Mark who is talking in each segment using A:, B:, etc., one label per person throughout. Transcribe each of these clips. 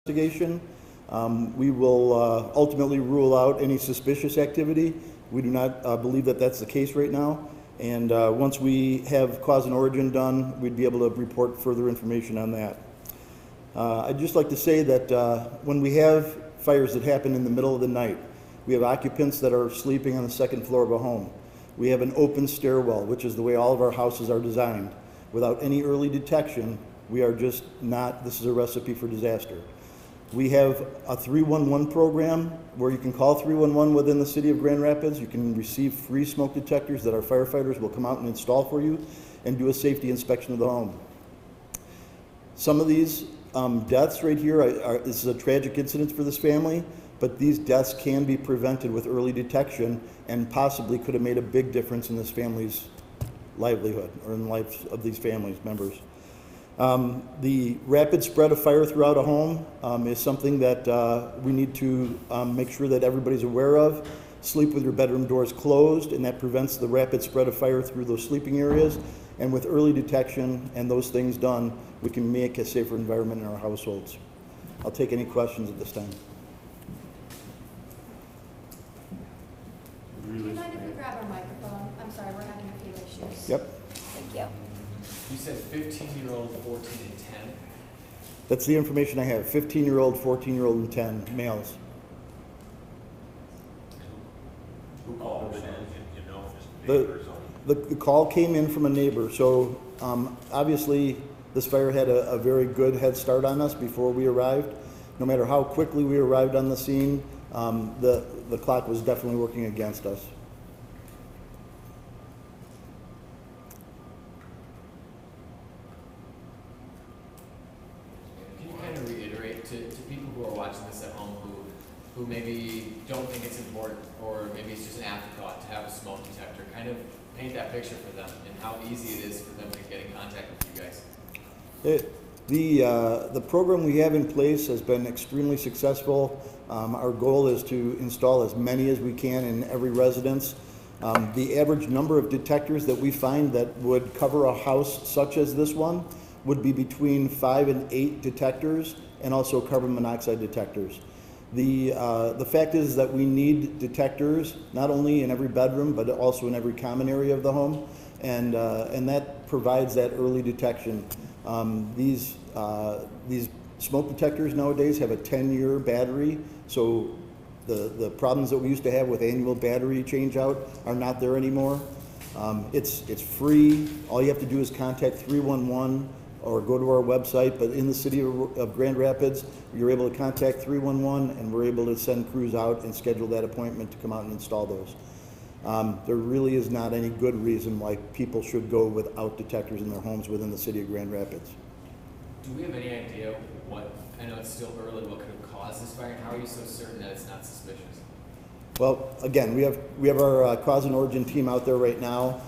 A: investigation. We will ultimately rule out any suspicious activity. We do not believe that that's the case right now. And once we have cause and origin done, we'd be able to report further information on that. I'd just like to say that when we have fires that happen in the middle of the night, we have occupants that are sleeping on the second floor of a home. We have an open stairwell, which is the way all of our houses are designed. Without any early detection, we are just not, this is a recipe for disaster. We have a 311 program where you can call 311 within the city of Grand Rapids. You can receive free smoke detectors that our firefighters will come out and install for you and do a safety inspection of the home. Some of these deaths right here, this is a tragic incident for this family, but these deaths can be prevented with early detection and possibly could have made a big difference in this family's livelihood or in the lives of these families members. The rapid spread of fire throughout a home is something that we need to make sure that everybody's aware of. Sleep with your bedroom doors closed, and that prevents the rapid spread of fire through those sleeping areas. And with early detection and those things done, we can make a safer environment in our households. I'll take any questions at this time.
B: Do you mind if we grab our microphone? I'm sorry, we're having a few issues.
A: Yep.
B: Thank you.
C: You said 15-year-old, 14, and 10?
A: That's the information I have. 15-year-old, 14-year-old, and 10 males.
D: Who called it in? You know, just neighbors on.
A: The call came in from a neighbor, so obviously this fire had a very good head start on us before we arrived. No matter how quickly we arrived on the scene, the clock was definitely working against us.
C: Can you kind of reiterate to people who are watching this at home who maybe don't think it's important, or maybe it's just an afterthought to have a smoke detector, kind of paint that picture for them and how easy it is for them to get in contact with you guys?
A: The program we have in place has been extremely successful. Our goal is to install as many as we can in every residence. The average number of detectors that we find that would cover a house such as this one would be between 5 and 8 detectors, and also carbon monoxide detectors. The fact is that we need detectors not only in every bedroom but also in every common area of the home, and that provides that early detection. These smoke detectors nowadays have a 10-year battery, so the problems that we used to have with annual battery change out are not there anymore. It's free. All you have to do is contact 311 or go to our website, but in the city of Grand Rapids, you're able to contact 311 and we're able to send crews out and schedule that appointment to come out and install those. There really is not any good reason why people should go without detectors in their homes within the city of Grand Rapids.
C: Do we have any idea what, I know it's still early, what could have caused this fire, and how are you so certain that it's not suspicious?
A: Well, again, we have our cause and origin team out there right now,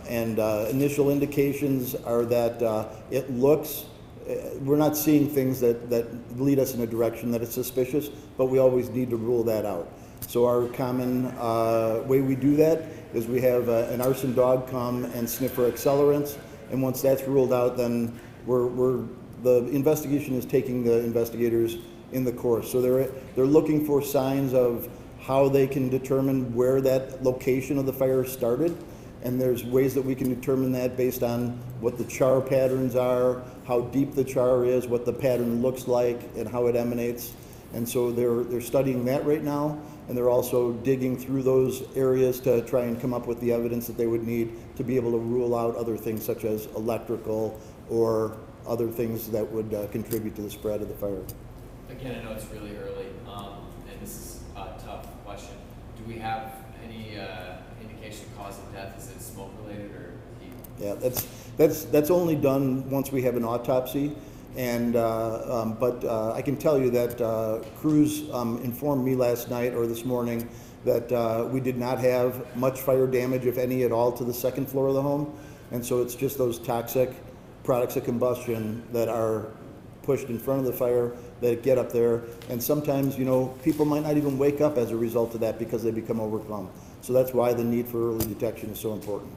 A: and initial indications are that it looks, we're not seeing things that lead us in a direction that is suspicious, but we always need to rule that out. So our common way we do that is we have an arson dog come and sniff for accelerants, and once that's ruled out, then the investigation is taking the investigators in the course. So they're looking for signs of how they can determine where that location of the fire started, and there's ways that we can determine that based on what the char patterns are, how deep the char is, what the pattern looks like, and how it emanates. And so they're studying that right now, and they're also digging through those areas to try and come up with the evidence that they would need to be able to rule out other things such as electrical or other things that would contribute to the spread of the fire.
C: Again, I know it's really early, and this is a tough question. Do we have any indication of cause of death? Is it smoke related or heat?
A: Yeah, that's only done once we have an autopsy. And but I can tell you that crews informed me last night or this morning that we did not have much fire damage, if any at all, to the second floor of the home. And so it's just those toxic products of combustion that are pushed in front of the fire that get up there. And sometimes, you know, people might not even wake up as a result of that because they become overcome. So that's why the need for early detection is so important.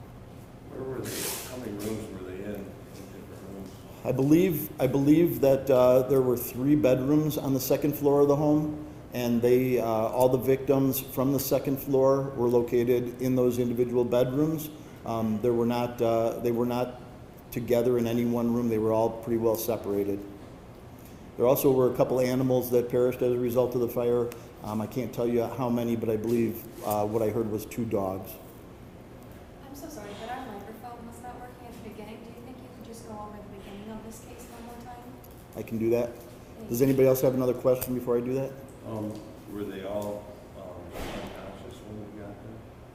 D: Where were they? How many rooms were they in different rooms?
A: I believe that there were 3 bedrooms on the second floor of the home, and they, all the victims from the second floor were located in those individual bedrooms. They were not together in any one room. They were all pretty well separated. There also were a couple animals that perished as a result of the fire. I can't tell you how many, but I believe what I heard was 2 dogs.
B: I'm so sorry, but our microphone was not working at the beginning. Do you think you could just go over the beginning of this case one more time?
A: I can do that. Does anybody else have another question before I do that?
D: Were they all unconscious when we got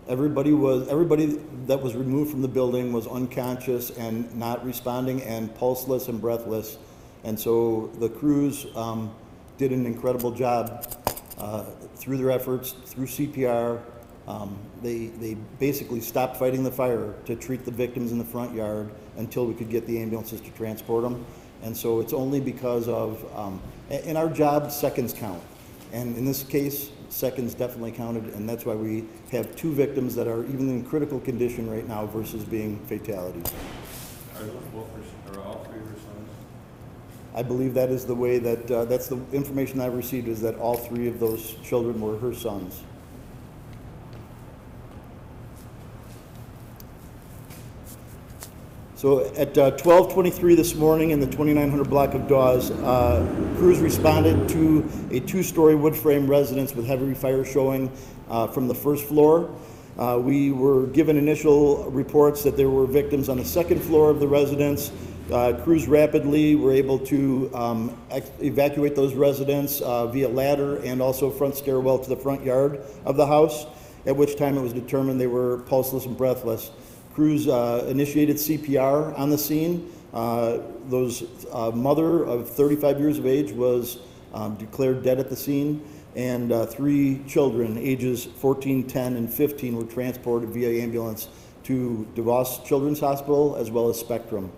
D: there?
A: Everybody that was removed from the building was unconscious and not responding and pulseless and breathless. And so the crews did an incredible job through their efforts, through CPR. They basically stopped fighting the fire to treat the victims in the front yard until we could get the ambulances to transport them. And so it's only because of, in our job, seconds count. And in this case, seconds definitely counted, and that's why we have 2 victims that are even in critical condition right now versus being fatalities.
D: Are those both, are all 3 of her sons?
A: I believe that is the way that, that's the information I've received, is that all 3 of those children were her sons. So at 12:23 this morning in the 2900 block of Dawes, crews responded to a 2-story wood frame residence with heavy fire showing from the first floor. We were given initial reports that there were victims on the second floor of the residence. Crews rapidly were able to evacuate those residents via ladder and also front stairwell to the front yard of the house, at which time it was determined they were pulseless and breathless. Crews initiated CPR on the scene. Those mother of 35 years of age was declared dead at the scene, and 3 children, ages 14, 10, and 15, were transported via ambulance to DeVos Children's Hospital as well as Spectrum.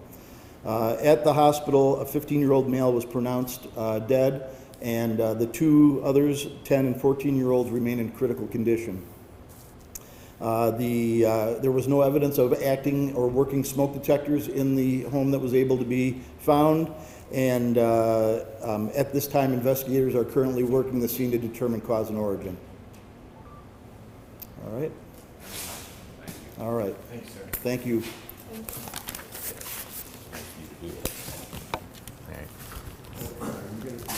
A: At the hospital, a 15-year-old male was pronounced dead, and the 2 others, 10 and 14-year-olds, remain in critical condition. There was no evidence of acting or working smoke detectors in the home that was able to be found, and at this time investigators are currently working the scene to determine cause and origin. All right? All right.
C: Thank you, sir.
A: Thank you.
B: Thank you.
E: All right.